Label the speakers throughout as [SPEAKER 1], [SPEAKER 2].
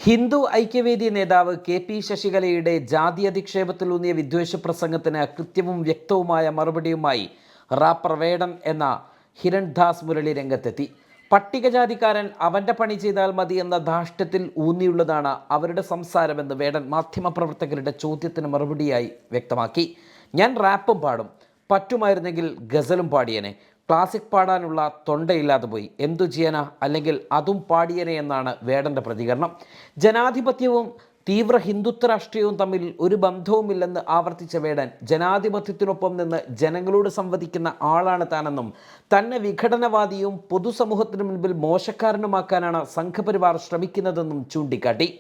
[SPEAKER 1] ഹിന്ദു ഐക്യവേദി നേതാവ് കെ.പി. ശശികലയുടെ ജാതി അധിക്ഷേപത്തിലൂന്നിയ വിദ്വേഷ പ്രസംഗത്തിന് കൃത്യവും വ്യക്തവുമായ മറുപടിയുമായി റാപ്പർ വേടൻ എന്ന ഹിരൺദാസ് മുരളി രംഗത്തെത്തി. പട്ടികജാതിക്കാരൻ അവൻ്റെ പണി ചെയ്താൽ മതി എന്ന ധാർഷ്ട്യത്തിൽ ഊന്നിയുള്ളതാണ് അവരുടെ സംസാരമെന്ന് വേടൻ മാധ്യമപ്രവർത്തകരുടെ ചോദ്യത്തിന് മറുപടിയായി വ്യക്തമാക്കി. ഞാൻ റാപ്പും പാടും, പറ്റുമായിരുന്നെങ്കിൽ ഗസലും പാടിയനെ. ക്ലാസിക് പാടാനുള്ള തൊണ്ടയില്ലാതെ പോയി, എന്തു ചെയ്യാനാ, അല്ലെങ്കിൽ അതും പാടിയനെ എന്നാണ് വേടൻ്റെ പ്രതികരണം. ജനാധിപത്യവും തീവ്ര ഹിന്ദുത്വ രാഷ്ട്രീയവും തമ്മിൽ ഒരു ബന്ധവുമില്ലെന്ന് ആവർത്തിച്ച വേടൻ ജനാധിപത്യത്തിനൊപ്പം നിന്ന് ജനങ്ങളോട് സംവദിക്കുന്ന ആളാണ് താനെന്നും തന്നെ വിഘടനവാദിയും പൊതുസമൂഹത്തിന് മുൻപിൽ മോശക്കാരനുമാക്കാനാണ് സംഘപരിവാർ ശ്രമിക്കുന്നതെന്നും ചൂണ്ടിക്കാട്ടി.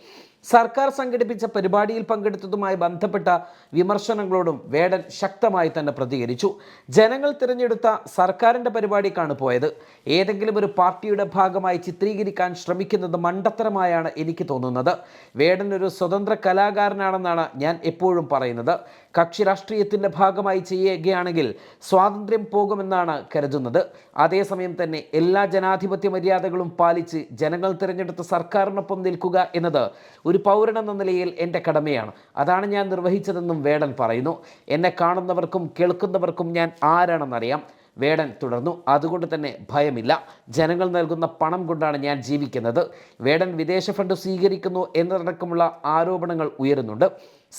[SPEAKER 1] സർക്കാർ സംഘടിപ്പിച്ച പരിപാടിയിൽ പങ്കെടുത്തതുമായി ബന്ധപ്പെട്ട വിമർശനങ്ങളോടും വേടൻ ശക്തമായി തന്നെ പ്രതികരിച്ചു. ജനങ്ങൾ തിരഞ്ഞെടുത്ത സർക്കാരിൻ്റെ പരിപാടിക്കാണ് പോയത്. ഏതെങ്കിലും ഒരു പാർട്ടിയുടെ ഭാഗമായി ചിത്രീകരിക്കാൻ ശ്രമിക്കുന്നത് മണ്ടത്തരമായാണ് എനിക്ക് തോന്നുന്നത്. വേടൻ ഒരു സ്വതന്ത്ര കലാകാരനാണെന്നാണ് ഞാൻ എപ്പോഴും പറയുന്നത്. കക്ഷി രാഷ്ട്രീയത്തിൻ്റെ ഭാഗമായി ചെയ്യുകയാണെങ്കിൽ സ്വാതന്ത്ര്യം പോകുമെന്നാണ് കരുതുന്നത്. അതേസമയം തന്നെ എല്ലാ ജനാധിപത്യ മര്യാദകളും പാലിച്ച് ജനങ്ങൾ തിരഞ്ഞെടുത്ത സർക്കാരിനൊപ്പം നിൽക്കുക എന്നത് ഒരു പൗരനെന്ന നിലയിൽ എൻ്റെ കടമയാണ്. അതാണ് ഞാൻ നിർവഹിച്ചതെന്നും വേടൻ പറയുന്നു. എന്നെ കാണുന്നവർക്കും കേൾക്കുന്നവർക്കും ഞാൻ ആരാണെന്നറിയാം. വേടൻ തുടർന്നു. അതുകൊണ്ട് തന്നെ ഭയമില്ല. ജനങ്ങൾ നൽകുന്ന പണം കൊണ്ടാണ് ഞാൻ ജീവിക്കുന്നത്. വേടൻ വിദേശ ഫണ്ട് സ്വീകരിക്കുന്നു എന്നതടക്കമുള്ള ആരോപണങ്ങൾ ഉയരുന്നുണ്ട്.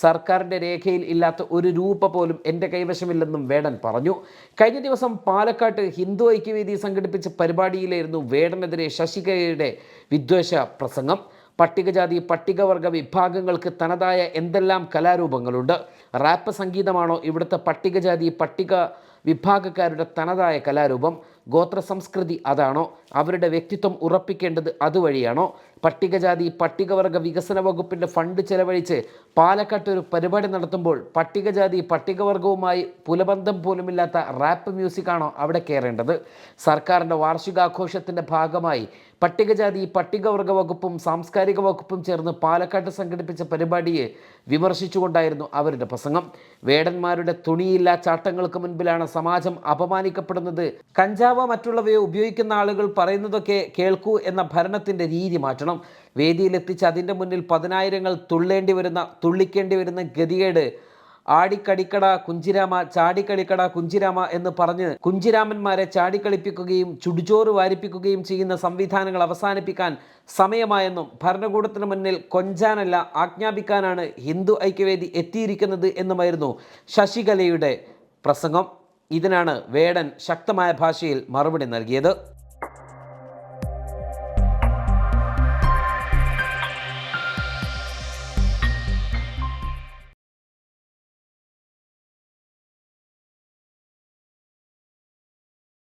[SPEAKER 1] സർക്കാരിൻ്റെ രേഖയിൽ ഇല്ലാത്ത ഒരു രൂപ പോലും എൻ്റെ കൈവശമില്ലെന്നും വേടൻ പറഞ്ഞു. കഴിഞ്ഞ ദിവസം പാലക്കാട്ട് ഹിന്ദു ഐക്യവേദി സംഘടിപ്പിച്ച പരിപാടിയിലായിരുന്നു വേടനെതിരെ ശശികലയുടെ വിദ്വേഷ പ്രസംഗം. പട്ടികജാതി പട്ടികവർഗ വിഭാഗങ്ങൾക്ക് തനതായ എന്തെല്ലാം കലാരൂപങ്ങളുണ്ട്. റാപ്പ് സംഗീതമാണോ ഇവിടുത്തെ പട്ടികജാതി പട്ടിക വിഭാഗക്കാരുടെ തനതായ കലാരൂപം? ഗോത്ര സംസ്കൃതി അതാണോ? അവരുടെ വ്യക്തിത്വം ഉറപ്പിക്കേണ്ടത് അതുവഴിയാണോ? പട്ടികജാതി പട്ടികവർഗ വികസന വകുപ്പിൻ്റെ ഫണ്ട് ചെലവഴിച്ച് പാലക്കാട്ട് ഒരു പരിപാടി നടത്തുമ്പോൾ പട്ടികജാതി പട്ടികവർഗവുമായി പുലബന്ധം പോലുമില്ലാത്ത റാപ്പ് മ്യൂസിക്കാണോ അവിടെ കയറേണ്ടത്? സർക്കാരിൻ്റെ വാർഷികാഘോഷത്തിൻ്റെ ഭാഗമായി പട്ടികജാതി പട്ടികവർഗ വകുപ്പും സാംസ്കാരിക വകുപ്പും ചേർന്ന് പാലക്കാട്ട് സംഘടിപ്പിച്ച പരിപാടിയെ വിമർശിച്ചുകൊണ്ടായിരുന്നു അവരുടെ പ്രസംഗം. വേടന്മാരുടെ തുണിയില്ലാ ചാട്ടങ്ങൾക്ക് മുൻപിലാണ് സമാജം അപമാനിക്കപ്പെടുന്നത്. കഞ്ചാവോ മറ്റുള്ളവയോ ഉപയോഗിക്കുന്ന ആളുകൾ പറയുന്നതൊക്കെ കേൾക്കൂ എന്ന ഭരണത്തിൻ്റെ രീതി മാറ്റണം. വേദിയിലെത്തിച്ച് അതിൻ്റെ മുന്നിൽ പതിനായിരങ്ങൾ തുള്ളിക്കേണ്ടി വരുന്ന ഗതികേട് ആടിക്കടിക്കട കുഞ്ചിരാമ ചാടിക്കളിക്കട കുഞ്ചിരാമ എന്ന് പറഞ്ഞ് കുഞ്ചിരാമന്മാരെ ചാടിക്കളിപ്പിക്കുകയും ചുടുചോറ് വാരിപ്പിക്കുകയും ചെയ്യുന്ന സംവിധാനങ്ങൾ അവസാനിപ്പിക്കാൻ സമയമായെന്നും ഭരണകൂടത്തിന് മുന്നിൽ കൊഞ്ചാനല്ല ആജ്ഞാപിക്കാനാണ് ഹിന്ദു ഐക്യവേദി എത്തിയിരിക്കുന്നത് എന്നുമായിരുന്നു ശശികലയുടെ പ്രസംഗം. ഇതിനാണ് വേടൻ ശക്തമായ ഭാഷയിൽ മറുപടി നൽകിയത്.